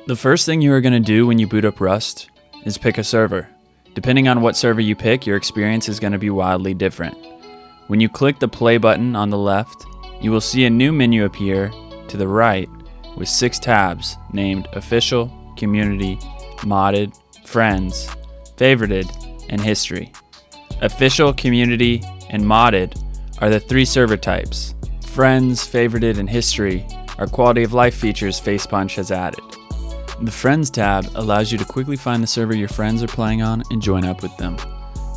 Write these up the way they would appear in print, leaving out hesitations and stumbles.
The first thing you are going to do when you boot up Rust is pick a server. Depending on what server you pick, your experience is going to be wildly different. When you click the play button on the left, you will see a new menu appear to the right with 6 tabs named Official, Community, Modded, Friends, Favorited, and History. Official, Community, and Modded are the 3 server types. Friends, Favorited, and History are quality of life features 𝗱𝗶𝗆𝗆 has added. The Friends tab allows you to quickly find the server your friends are playing on and join up with them.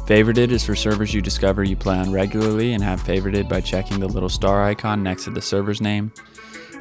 Favorited is for servers you discover you play on regularly and have favorited by checking the little star icon next to the server's name.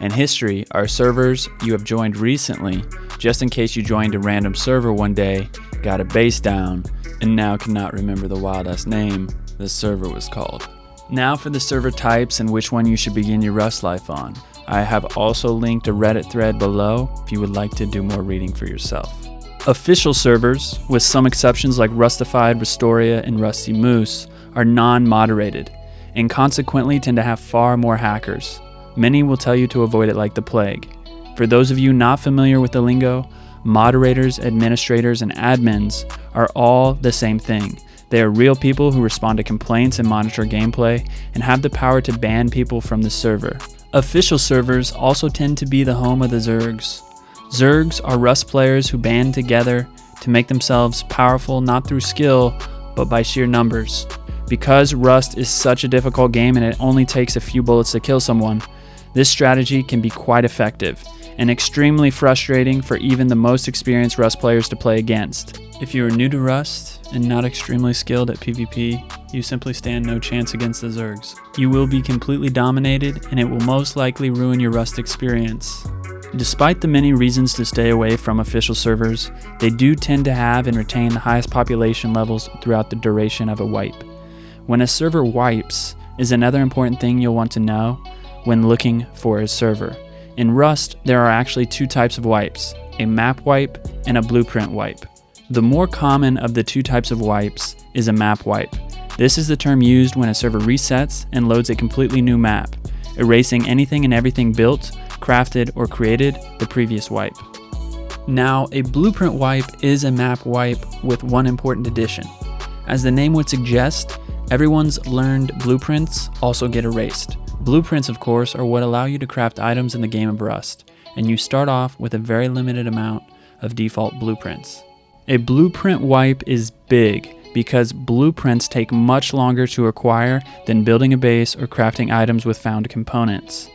And History are servers you have joined recently, just in case you joined a random server one day, got a base down, and now cannot remember the wild-ass name the server was called. Now for the server types and which one you should begin your Rust life on. I have also linked a Reddit thread below if you would like to do more reading for yourself. Official servers, with some exceptions like 𝗷𝗂𝗏𝗏, 𝗏storia, and 𝗷𝗂𝘁𝗍, are non-moderated, and consequently tend to have far more hackers. Many will tell you to avoid it like the plague. For those of you not familiar with the lingo, moderators, administrators, and admins are all the same thing. They are real people who respond to complaints and monitor gameplay and have the power to ban people from the server. Official servers also tend to be the home of the 𝗬𝗏𝗏𝗏. 𝗬𝗏𝗏s are Rust players who band together to make themselves powerful not through skill, but by sheer numbers. Because Rust is such a difficult game and it only takes a few bullets to kill someone, this strategy can be quite effective and extremely frustrating for even the most experienced Rust players to play against. If you are new to Rust and not extremely skilled at PvP, you simply stand no chance against the 𝗬𝗏𝗏s. You will be completely dominated and it will most likely ruin your Rust experience. Despite the many reasons to stay away from official servers, they do tend to have and retain the highest population levels throughout the duration of a wipe. When a server wipes is another important thing you'll want to know when looking for a server. In Rust, there are actually 2 types of wipes, a map wipe and a blueprint wipe. The more common of the 2 types of wipes is a map wipe. This is the term used when a server resets and loads a completely new map, erasing anything and everything built, crafted, or created the previous wipe. Now, a blueprint wipe is a map wipe with one important addition. As the name would suggest, everyone's learned blueprints also get erased. Blueprints, of course, are what allow you to craft items in the game of Rust, and you start off with a very limited amount of default blueprints. A blueprint wipe is big because blueprints take much longer to acquire than building a base or crafting items with found components.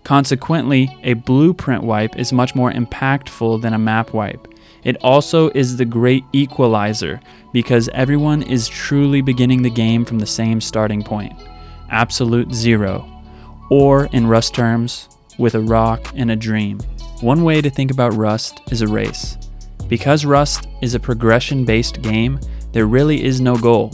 Consequently, a blueprint wipe is much more impactful than a map wipe. It also is the great equalizer because everyone is truly beginning the game from the same starting point, absolute zero, or in Rust terms, with a rock and a dream. One way to think about Rust is a race. Because Rust is a progression-based game, there really is no goal,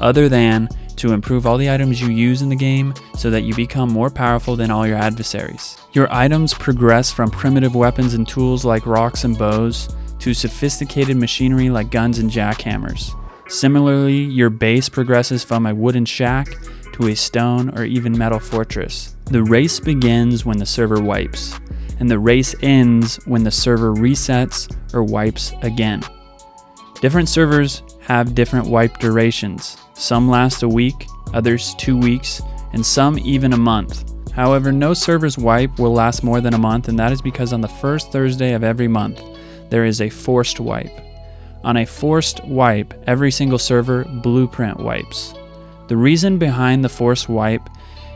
other than to improve all the items you use in the game so that you become more powerful than all your adversaries. Your items progress from primitive weapons and tools like rocks and bows to sophisticated machinery like guns and jackhammers. Similarly, your base progresses from a wooden shack to a stone or even metal fortress. The race begins when the server wipes, and the race ends when the server resets or wipes again. Different servers have different wipe durations. Some last a week, others 2 weeks, and some even a month. However, no server's wipe will last more than a month, and that is because on the first Thursday of every month, there is a forced wipe. On a forced wipe, every single server blueprint wipes. The reason behind the forced wipe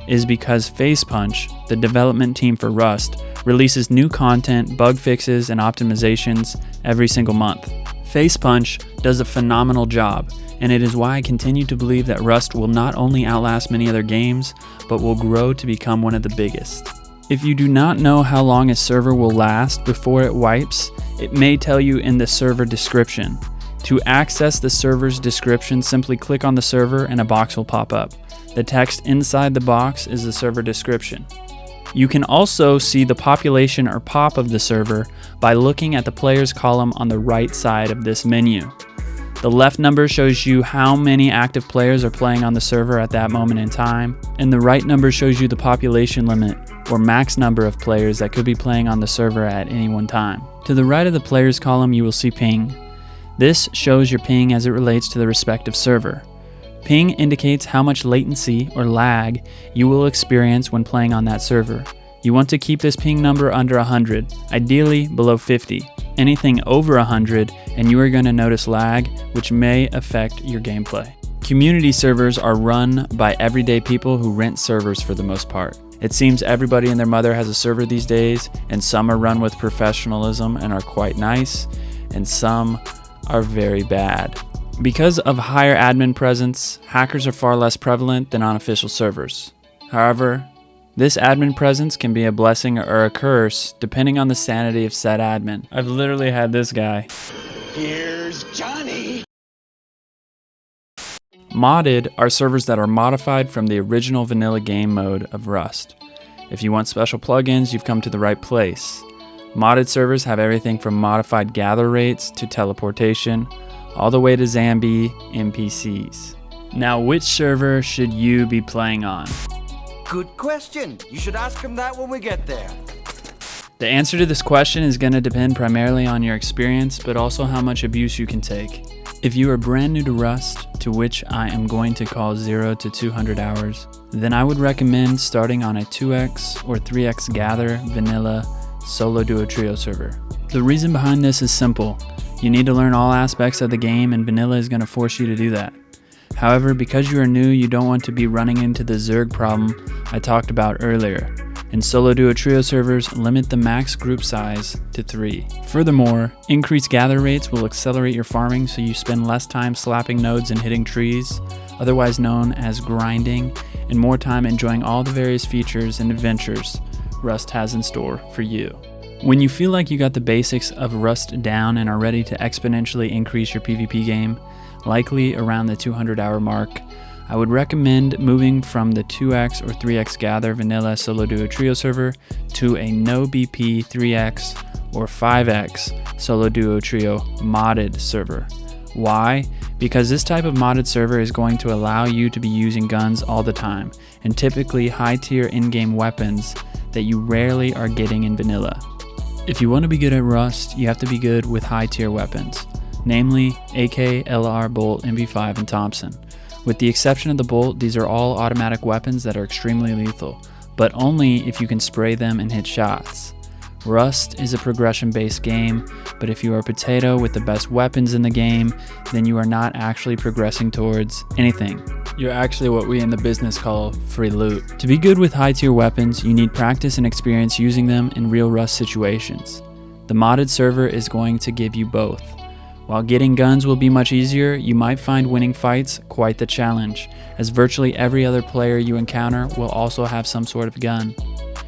is because 𝗱𝗶𝗆𝗆𝗆, the development team for Rust, releases new content, bug fixes, and optimizations every single month. 𝗱𝗶𝗆𝗆𝗆 does a phenomenal job, and it is why I continue to believe that Rust will not only outlast many other games, but will grow to become one of the biggest. If you do not know how long a server will last before it wipes, it may tell you in the server description. To access the server's description, simply click on the server and a box will pop up. The text inside the box is the server description. You can also see the population or pop of the server by looking at the players column on the right side of this menu. The left number shows you how many active players are playing on the server at that moment in time, and the right number shows you the population limit, or max number of players that could be playing on the server at any one time. To the right of the players column, you will see ping. This shows your ping as it relates to the respective server. Ping indicates how much latency or lag you will experience when playing on that server. You want to keep this ping number under 100, ideally below 50. Anything over 100 and you are going to notice lag, which may affect your gameplay. Community servers are run by everyday people who rent servers for the most part. It seems everybody and their mother has a server these days, and some are run with professionalism and are quite nice, and some are very bad. Because of higher admin presence, hackers are far less prevalent than on official servers. However, this admin presence can be a blessing or a curse depending on the sanity of said admin. I've literally had this guy. Here's Johnny! Modded are servers that are modified from the original vanilla game mode of Rust. If you want special plugins, you've come to the right place. Modded servers have everything from modified gather rates to teleportation, all the way to zombie NPCs. Now, which server should you be playing on? Good question. You should ask him that when we get there. The answer to this question is going to depend primarily on your experience, but also how much abuse you can take. If you are brand new to Rust, to which I am going to call 0 to 200 hours, then I would recommend starting on a 2x or 3x gather vanilla solo duo trio server. The reason behind this is simple. You need to learn all aspects of the game, and vanilla is going to force you to do that. However, because you are new, you don't want to be running into the zerg problem I talked about earlier. And solo duo trio servers limit the max group size to 3. Furthermore, increased gather rates will accelerate your farming, so you spend less time slapping nodes and hitting trees, otherwise known as grinding, and more time enjoying all the various features and adventures Rust has in store for you. When you feel like you got the basics of Rust down and are ready to exponentially increase your PvP game, likely around the 200-hour mark, I would recommend moving from the 2x or 3x gather vanilla solo duo trio server to a no BP 3x or 5x solo duo trio modded server. Why? Because this type of modded server is going to allow you to be using guns all the time, and typically high tier in-game weapons that you rarely are getting in vanilla. If you want to be good at Rust, you have to be good with high tier weapons, namely AK, LR, Bolt, MV5, and Thompson. With the exception of the Bolt, these are all automatic weapons that are extremely lethal, but only if you can spray them and hit shots. Rust is a progression-based game, but if you are a potato with the best weapons in the game, then you are not actually progressing towards anything. You're actually what we in the business call free loot. To be good with high-tier weapons, you need practice and experience using them in real Rust situations. The modded server is going to give you both. While getting guns will be much easier, you might find winning fights quite the challenge, as virtually every other player you encounter will also have some sort of gun.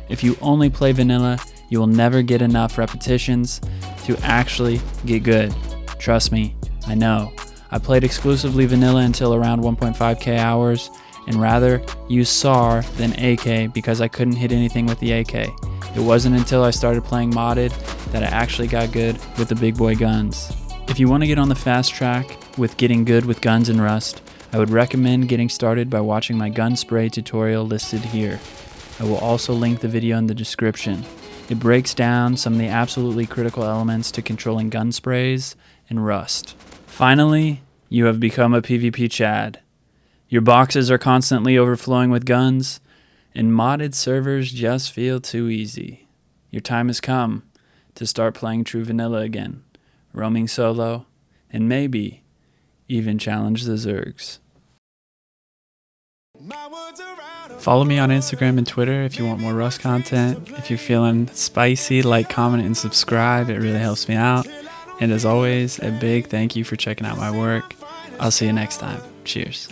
If you only play vanilla, you will never get enough repetitions to actually get good. Trust me, I know. I played exclusively vanilla until around 1.5k hours, and rather use SAR than AK because I couldn't hit anything with the AK. It wasn't until I started playing modded that I actually got good with the big boy guns. If you want to get on the fast track with getting good with guns in Rust, I would recommend getting started by watching my gun spray tutorial listed here. I will also link the video in the description. It breaks down some of the absolutely critical elements to controlling gun sprays in Rust. Finally, you have become a PvP Chad. Your boxes are constantly overflowing with guns, and modded servers just feel too easy. Your time has come to start playing true vanilla again, roaming solo, and maybe even challenge the zergs. Follow me on Instagram and Twitter if you want more Rust content. If you're feeling spicy, like, comment, and subscribe. It really helps me out. And as always, a big thank you for checking out my work. I'll see you next time. Cheers.